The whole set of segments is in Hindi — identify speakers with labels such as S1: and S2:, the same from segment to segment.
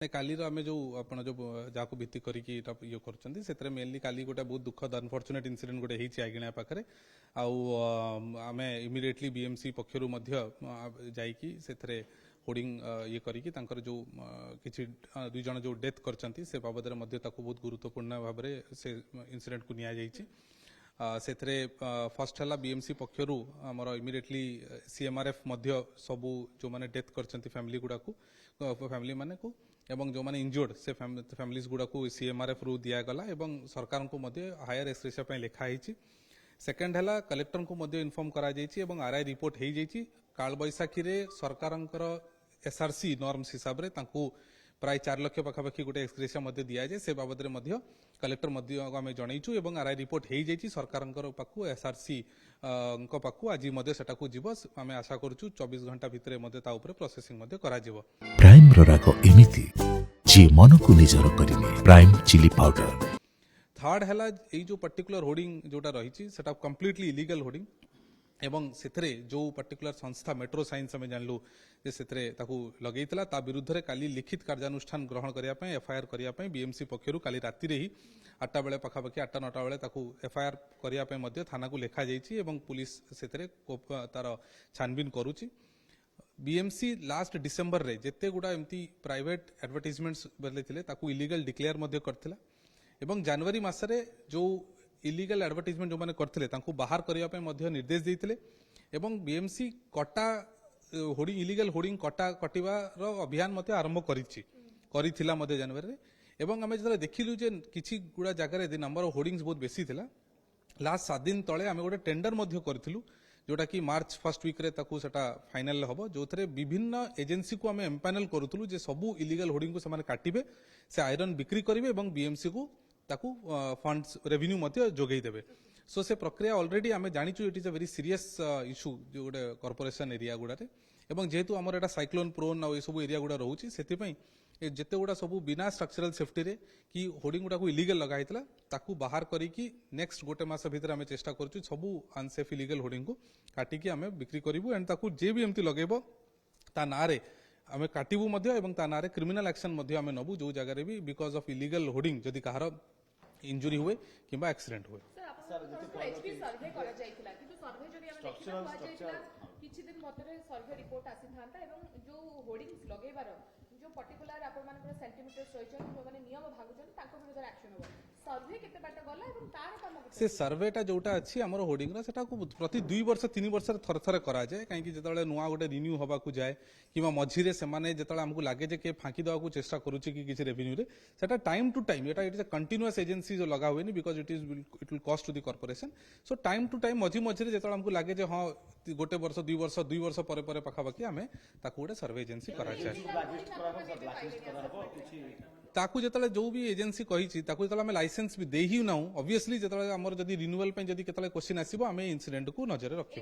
S1: काली आम जो आप जो जहाँ भित्ति करके ये कर मेनली काली गोटे बहुत दुखद अनफर्चुनेट इनसीडेंट गोटे होती आगिणा पाखे आम इमिडिएटली बीएमसी पक्षर जाकि होर्डिंग ये करके जो किसी दुई जन जो डेथ करछंती से बाबद बहुत गुरुत्वपूर्ण भाव में से इनसीडेंट को से फर्स्ट है बीएमसी पक्षर आमर इमिडिएटली सीएमआरएफ सबू जो मैंने डेथ करछंती फैमिली गुड़ा को फैमिली माने को एवं जो मैंने इंजोर्ड से फैमिलीज गुड़ा को सीएमआरएफ रु दिगला और सरकार को हायर एक्सग्रेसिया लिखाई। सेकेंड है कलेक्टर को इनफॉर्म करा आरआई रिपोर्ट हो जाइए काल बैशाखी सरकार एसआरसी नॉर्म्स हिसाब से प्राय 4 लाख पाखापाखि गोटे एक्सग्रेसिया दि जाए से बाबद में कलेक्टर आम जनईचु और आरआई रिपोर्ट हो जाइए सरकार पाखु एसआरसी पाखु आज जीव आम आशा करूँ 24 घंटा भितर प्रोसेसिंग
S2: प्राइम राग एमिति जे मन को निजर करिने प्राइम चिली पाउडर।
S1: थर्ड है जो पर्टिकुलर होर्डिंग जोटा रही कंप्लीटली इलीगल होर्डिंग एवं से जो पर्टिकुलर संस्था मेट्रो साइंस आम जानलु से लगेला ता विरुद्ध में काली लिखित कार्यानुष्ठान ग्रहण करने एफआईआर करने बीएमसी पक्षर काली राति ही 8टा बेले पाखापाखि 8टा 9टा बेले एफआईआर करने थाना को लिखा जाइए पुलिस से तार छानबीन करुच्ची। बीएमसी लास्ट डिसेम्बर रे जिते गुड़ा एमती प्राइवेट एडवर्टाइजमेंट्स बेले इलीगल डिक्लेयर करथिला एवं जनवरी मासरे जो इलीगल एडवर्टाइजमेंट जो मैंने करते बाहर करने निर्देश देते एवं बीएमसी कटा होर्डिंग इलीगल होर्डिंग कटा कटिवार अभियान आरंभ करिथिला जनवरी एवं आम जो देखिलु जे किछि गुड़ा जगह नंबर ऑफ होर्डिंग्स बहुत बेसी थिला लास्ट 7 दिन तले आम गोटे टेंडर करूँ जोटा कि मार्च फर्स्ट वीक रे सेटा फाइनल हम जो विभिन्न एजेंसी को आम एम्पानल करूँ जे सबू इलीगल होर्डिंग को से काटिबे से आयरन बिक्री करेंगे और बीएमसी को ताकू फंड्स रेवेन्यू जोगई देबे। सो से प्रक्रिया ऑलरेडी आम जानिचु it is a very serious issue जो गोटे कॉर्पोरेशन एरिया गुड़ारे एवं जेहेतु आमर एटा साइक्लोन प्रोन आ सब एरिया गुड़ा रोचे से जिते गुड़ा सब बिना स्ट्रक्चरल सेफ्टी रे कि होर्डिंग गुड़ा को इलीगल लगाई ताकू बाहर करी नेक्स्ट गोटे मास भीतर आम चेष्टा करूँ सबू अनसेफ इलीगल होर्डिंग को काटिकी आम बिक्री करूँ एंड ताकू जे भी एमती लगेब ता नारे आम काटबू ता नारे क्रिमिनाल एक्शन आम नबू जो जगह भी बिकॉज ऑफ इलीगल होर्डिंग जदि कहार इंजुरी हुए कि एक्सीडेंट हुए। से सर्वेटा जोटा अच्छी आम होर्डिंग प्रति 2 वर्ष 3 वर्ष थर थर कराए कहीं जो नुआ गोटे रिन्यू हवा जाए कि मझीरे से आमको लगे जे के फाँकी देवा चेष्टा करुच्ची कि किसी रेवेन्यू से time to time it is continuous agency जो लगा हुए because it will cost to the corporation. So time to time मझीरे जो आमको लगे जे हाँ गोटे वर्ष 2 वर्ष 2 वर्ष पर पाखापाखि आम गोटे सर्वे एजेंसी कराए ताकू जो जो भी एजेंसी कही आम लाइसेंस भी दे ही ना ऑब्वियसली जो आम जब रिन्यूअल क्वेश्चन आसो आम इनसीडेंट को नजर रखू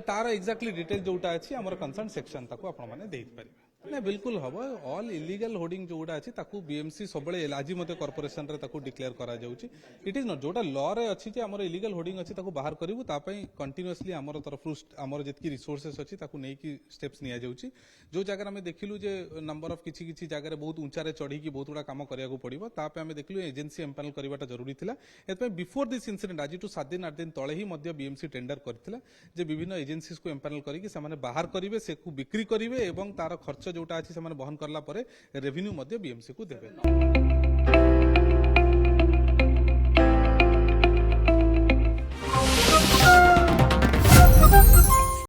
S1: तार एक्जाक्टली डिटेल जोटा अच्छी आम कंसर्न सेक्शन आपने ना बिल्कुल हम ऑल इलीगल होर्डिंग जो गुड़ा अच्छी बीएमसी सब आज कॉर्पोरेशन डिक्लेयर करा जाउची इट इज नॉट जोटा लॉ रे अच्छी आमर इलीगल होर्डिंग अच्छी बाहर करूँ कंटिन्यूअसली आमर तरफ आमर जी रिसोर्सेस अच्छी नहीं स्टेप्स नि जाउची जो जगह आम देखिलु जे नंबर ऑफ किसी जगह बहुत ऊंचारे चढ़ी बहुत गुड़ा काम करिया पड़ो आम देखिलु एजेंसी एम्पानल करवाटा जरूरी थिला एतपे बिफोर दिस इंसिडेंट आज 7 दिन 8 दिन तले ही बीएमसी टेंडर करथिला जे विभिन्न एजेंसीज को एम्पानल करके से बाहर करेंगे से बिक्री करेंगे और तार खर्च जोटा अच्छी से बहन करला परे रेवेन्यू बीएमसी को देवे।